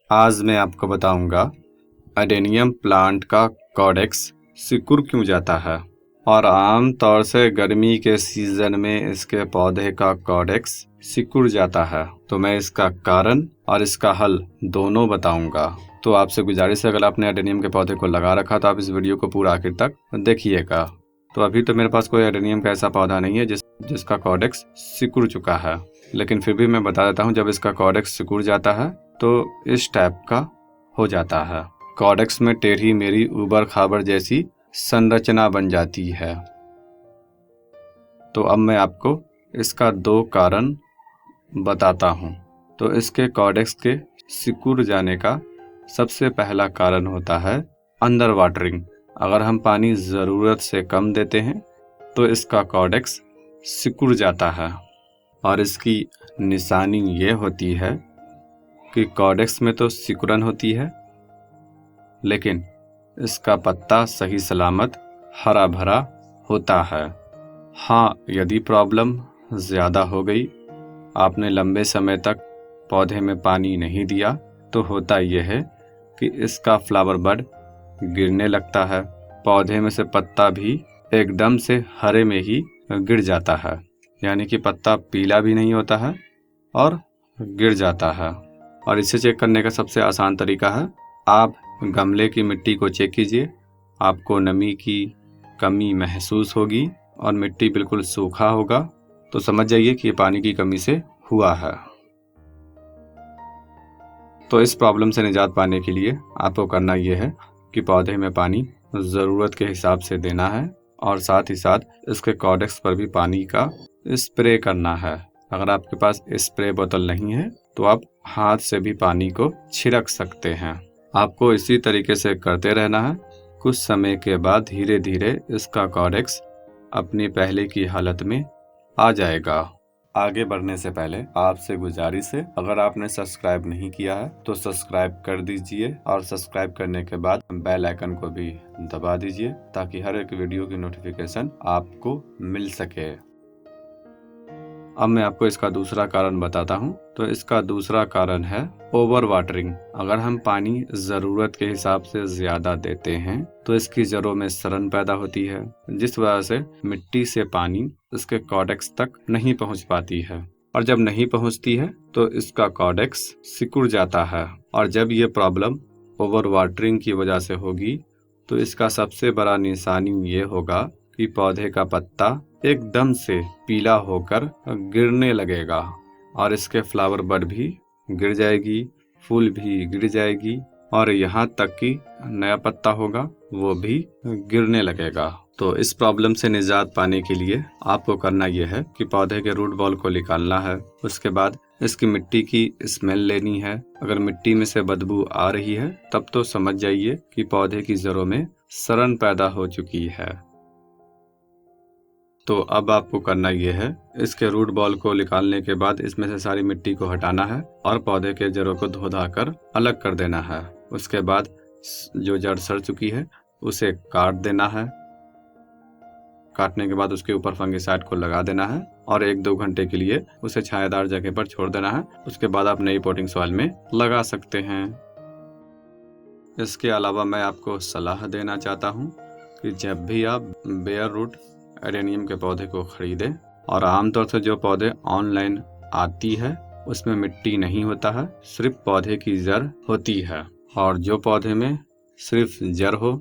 आज मैं आपको बताऊंगा अडेनियम प्लांट का कॉडेक्स सिकुड़ क्यों जाता है और आम तौर से गर्मी के सीजन में इसके पौधे का कॉडेक्स सिकुड़ जाता है। तो मैं इसका कारण और इसका हल दोनों बताऊंगा। तो आपसे गुजारिश है, अगर आपने अडेनियम के पौधे को लगा रखा तो आप इस वीडियो को पूरा आखिर तक देखिएगा। तो अभी तो मेरे पास कोई अडेनियम का ऐसा पौधा नहीं है जिसका कॉडेक्स सिकुड़ चुका है, लेकिन फिर भी मैं बता देता हूँ, जब इसका कॉडेक्स सिकुड़ जाता है तो इस टाइप का हो जाता है। कॉडेक्स में टेढ़ी मेढ़ी ऊबड़ खाबड़ जैसी संरचना बन जाती है। तो अब मैं आपको इसका 2 कारण बताता हूँ। तो इसके कॉडेक्स के सिकुड़ जाने का सबसे पहला कारण होता है अंडर वाटरिंग। अगर हम पानी ज़रूरत से कम देते हैं तो इसका कॉडेक्स सिकुड़ जाता है। और इसकी निशानी ये होती है कि कॉडेक्स में तो सिकुड़न होती है, लेकिन इसका पत्ता सही सलामत हरा भरा होता है। हाँ, यदि प्रॉब्लम ज़्यादा हो गई, आपने लंबे समय तक पौधे में पानी नहीं दिया, तो होता यह है कि इसका फ्लावर बड गिरने लगता है। पौधे में से पत्ता भी एकदम से हरे में ही गिर जाता है, यानी कि पत्ता पीला भी नहीं होता है और गिर जाता है। और इसे चेक करने का सबसे आसान तरीका है, आप गमले की मिट्टी को चेक कीजिए। आपको नमी की कमी महसूस होगी और मिट्टी बिल्कुल सूखा होगा, तो समझ जाइए कि ये पानी की कमी से हुआ है। तो इस प्रॉब्लम से निजात पाने के लिए आपको करना यह है कि पौधे में पानी ज़रूरत के हिसाब से देना है और साथ ही साथ इसके कॉडेक्स पर भी पानी का स्प्रे करना है। अगर आपके पास स्प्रे बोतल नहीं है तो आप हाथ से भी पानी को छिड़क सकते हैं। आपको इसी तरीके से करते रहना है। कुछ समय के बाद धीरे धीरे इसका कॉडेक्स अपनी पहले की हालत में आ जाएगा। आगे बढ़ने से पहले आपसे गुजारिश है, अगर आपने सब्सक्राइब नहीं किया है तो सब्सक्राइब कर दीजिए और सब्सक्राइब करने के बाद बेल आइकन को भी दबा दीजिए ताकि हर एक वीडियो की नोटिफिकेशन आपको मिल सके। अब मैं आपको इसका दूसरा कारण बताता हूँ। तो इसका दूसरा कारण है ओवर वाटरिंग। अगर हम पानी ज़रूरत के हिसाब से ज़्यादा देते हैं तो इसकी जड़ों में सड़न पैदा होती है, जिस वजह से मिट्टी से पानी इसके कॉडेक्स तक नहीं पहुँच पाती है। और जब नहीं पहुँचती है तो इसका कॉडेक्स सिकुड़ जाता है। और जब ये प्रॉब्लम ओवर वाटरिंग की वजह से होगी तो इसका सबसे बड़ा निशानी ये होगा कि पौधे का पत्ता एकदम से पीला होकर गिरने लगेगा और इसके फ्लावर बड भी गिर जाएगी, फूल भी गिर जाएगी और यहाँ तक कि नया पत्ता होगा वो भी गिरने लगेगा। तो इस प्रॉब्लम से निजात पाने के लिए आपको करना यह है कि पौधे के रूट बॉल को निकालना है। उसके बाद इसकी मिट्टी की स्मेल लेनी है। अगर मिट्टी में से बदबू आ रही है तब तो समझ जाइए कि पौधे की जड़ों में सड़न पैदा हो चुकी है। तो अब आपको करना यह है, इसके रूट बॉल को निकालने के बाद इसमें से सारी मिट्टी को हटाना है और पौधे के जड़ों को धो धा कर अलग कर देना है। उसके बाद जो जड़ सड़ चुकी है उसे काट देना है। काटने के बाद उसके ऊपर फंगिसाइड को लगा देना है और 1-2 घंटे के लिए उसे छायादार जगह पर छोड़ देना है। उसके बाद आप नई पोटिंग सॉइल में लगा सकते हैं। इसके अलावा मैं आपको सलाह देना चाहता हूँ कि जब भी आप बेयर रूट अडेनियम के पौधे को खरीदें, और आमतौर से जो पौधे ऑनलाइन आती है उसमें मिट्टी नहीं होता है, सिर्फ पौधे की जड़ होती है। और जो पौधे में सिर्फ जड़ हो,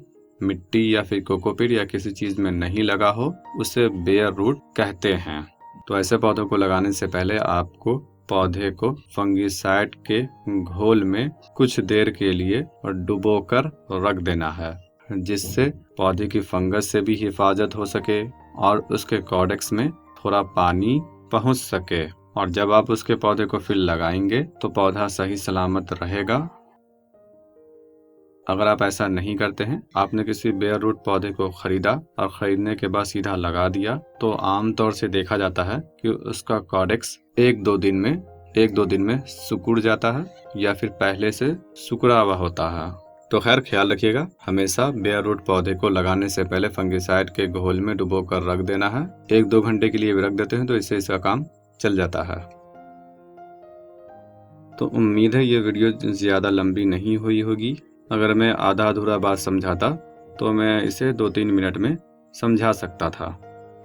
मिट्टी या फिर कोकोपीट या किसी चीज़ में नहीं लगा हो, उसे बेयर रूट कहते हैं। तो ऐसे पौधों को लगाने से पहले आपको पौधे को फंगिसाइड के घोल में कुछ देर के लिए डुबोकर रख देना है, जिससे पौधे की फंगस से भी हिफाजत हो सके और उसके कॉडेक्स में थोड़ा पानी पहुंच सके। और जब आप उसके पौधे को फिर लगाएंगे तो पौधा सही सलामत रहेगा। अगर आप ऐसा नहीं करते हैं, आपने किसी बेयर रूट पौधे को खरीदा और खरीदने के बाद सीधा लगा दिया, तो आमतौर से देखा जाता है कि उसका कॉडेक्स 1-2 दिन में सिकुड़ जाता है या फिर पहले से सिकुड़ा हुआ होता है। तो खैर, ख्याल रखिएगा, हमेशा बेयर रूट पौधे को लगाने से पहले फंगिसाइड के घोल में डुबो कर रख देना है। 1-2 घंटे के लिए भी रख देते हैं तो इससे इसका काम चल जाता है। तो उम्मीद है ये वीडियो ज़्यादा लंबी नहीं हुई होगी। अगर मैं आधा अधूरा बात समझाता तो मैं इसे 2-3 मिनट में समझा सकता था,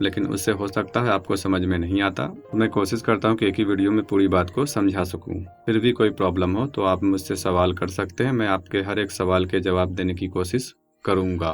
लेकिन उससे हो सकता है आपको समझ में नहीं आता। मैं कोशिश करता हूँ कि एक ही वीडियो में पूरी बात को समझा सकूँ। फिर भी कोई प्रॉब्लम हो तो आप मुझसे सवाल कर सकते हैं, मैं आपके हर एक सवाल के जवाब देने की कोशिश करूँगा।